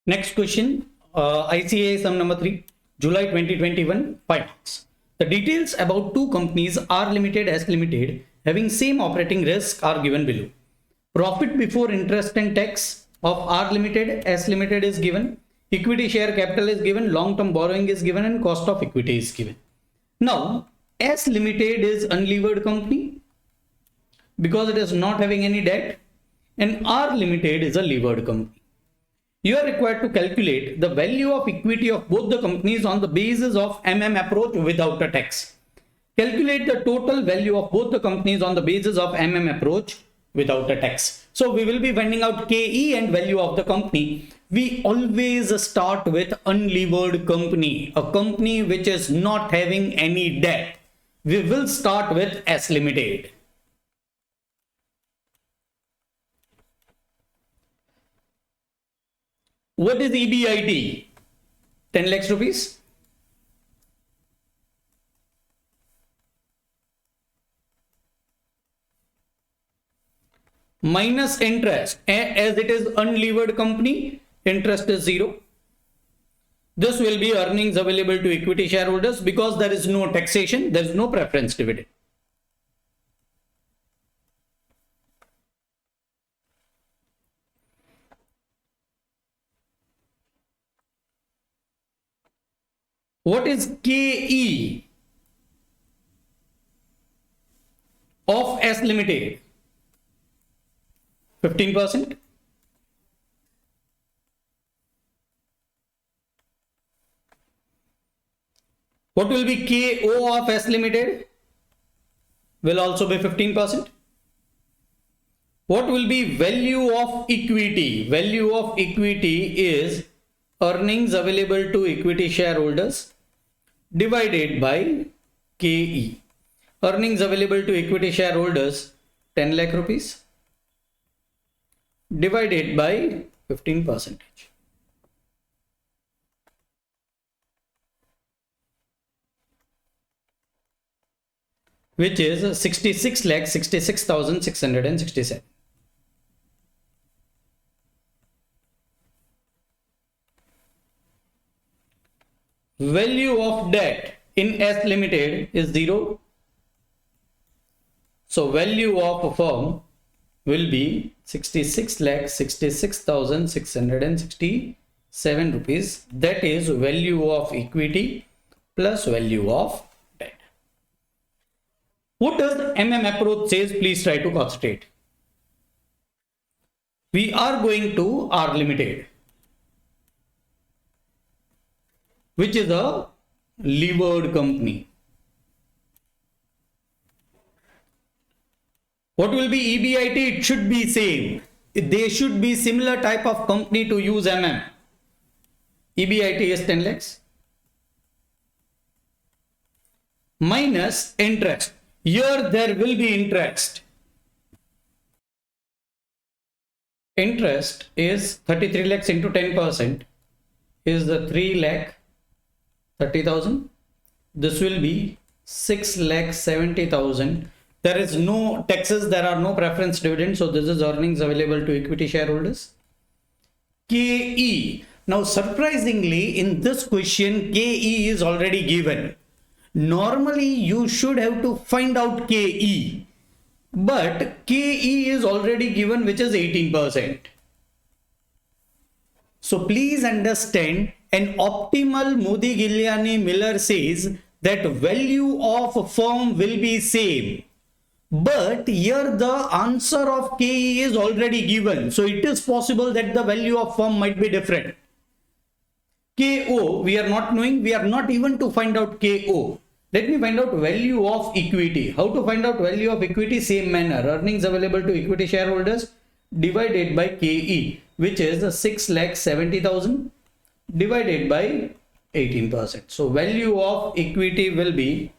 Next question, ICAI sum number 3, July 2021, 5 marks. The details about two companies R Limited, S Limited having same operating risk are given below. Profit before interest and tax of R Limited, S Limited is given, equity share capital is given, long-term borrowing is given, and cost of equity is given. Now, S Limited is unlevered company because it is not having any debt, and R Limited is a levered company. You are required to calculate the value of equity of both the companies on the basis of approach without a tax. Calculate the total value of both the companies on the basis of approach without a tax. So we will be finding out KE and value of the company. We always start with unlevered company, a company which is not having any debt. We will start with S Limited. What is EBIT? 10 lakhs rupees. Minus interest, as it is unlevered company, interest is 0. This will be earnings available to equity shareholders because there is no taxation, there is no preference dividend. What is KE of S Limited? 15%. What will be KO of S Limited? Will also be 15%. What will be value of equity? Value of equity is earnings available to equity shareholders divided by KE. Earnings available to equity shareholders 10 lakh rupees divided by 15%. Which is 66,66,667. Value of debt in S Limited is 0. So value of a firm will be 66,66,667 rupees. That is value of equity plus value of debt. What does approach says? Please try to concentrate. We are going to R Limited, which is a levered company. What will be EBIT? It should be same. They should be similar type of company to use EBIT is 10 lakhs. Minus interest. Here there will be interest. Interest is 33 lakhs into 10% is the 3 lakh 30,000. This will be 6 lakh 70,000. There is no taxes, there are no preference dividends. So this is earnings available to equity shareholders. KE. Now surprisingly in this question KE is already given. Normally you should have to find out KE. But KE is already given, which is 18%. So please understand, an optimal Modi-Giuliani-Miller says that value of a firm will be same. But here the answer of KE is already given. So it is possible that the value of firm might be different. KO, we are not knowing. We are not even to find out KO. Let me find out value of equity. How to find out value of equity? Same manner. Earnings available to equity shareholders divided by KE, which is 6,70,000 divided by 18%. So value of equity will be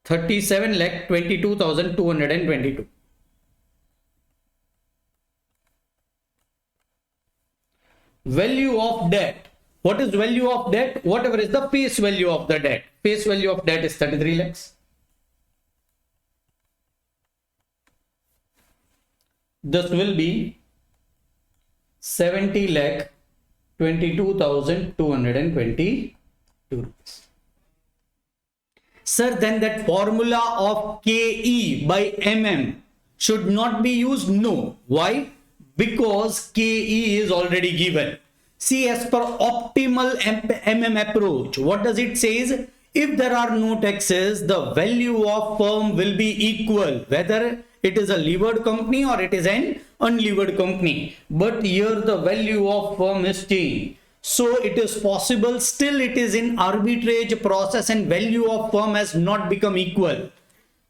37,22,222. Value of debt. What is value of debt? Whatever is the face value of the debt. Face value of debt is 33 lakhs. this will be 70 lakh 22,222 rupees. Sir, then that formula of KE by MM should not be used? No. Why? Because KE is already given. See, as per optimal MM approach, what does it says? If there are no taxes, the value of firm will be equal, whether it is a levered company or it is an unlevered company. But here the value of firm is changed. So it is possible, still it is in arbitrage process and value of firm has not become equal.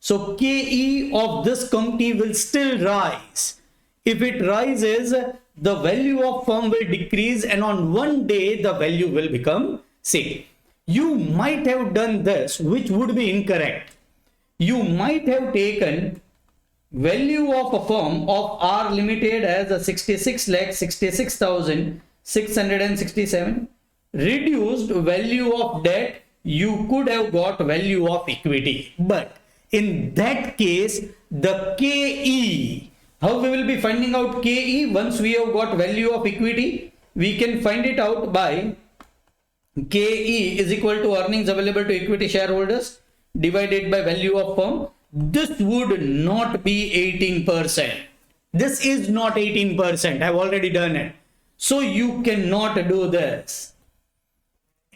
So KE of this company will still rise. If it rises, the value of firm will decrease and on one day the value will become same. You might have done this, which would be incorrect. You might have taken value of a firm of R Limited as a 66,66,667. Reduced value of debt, you could have got value of equity. But in that case, the KE, how we will be finding out KE? Once we have got value of equity, we can find it out by KE is equal to earnings available to equity shareholders divided by value of firm. This would not be 18%. This is not 18%. I've already done it. So you cannot do this.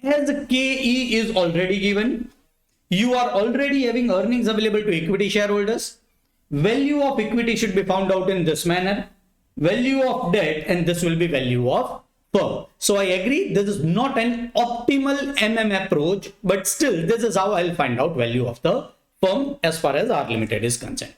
As KE is already given, you are already having earnings available to equity shareholders. Value of equity should be found out in this manner. Value of debt, and this will be value of firm. So I agree, this is not an optimal MM approach, but still this is how I'll find out value of the firm as far as R Limited is concerned.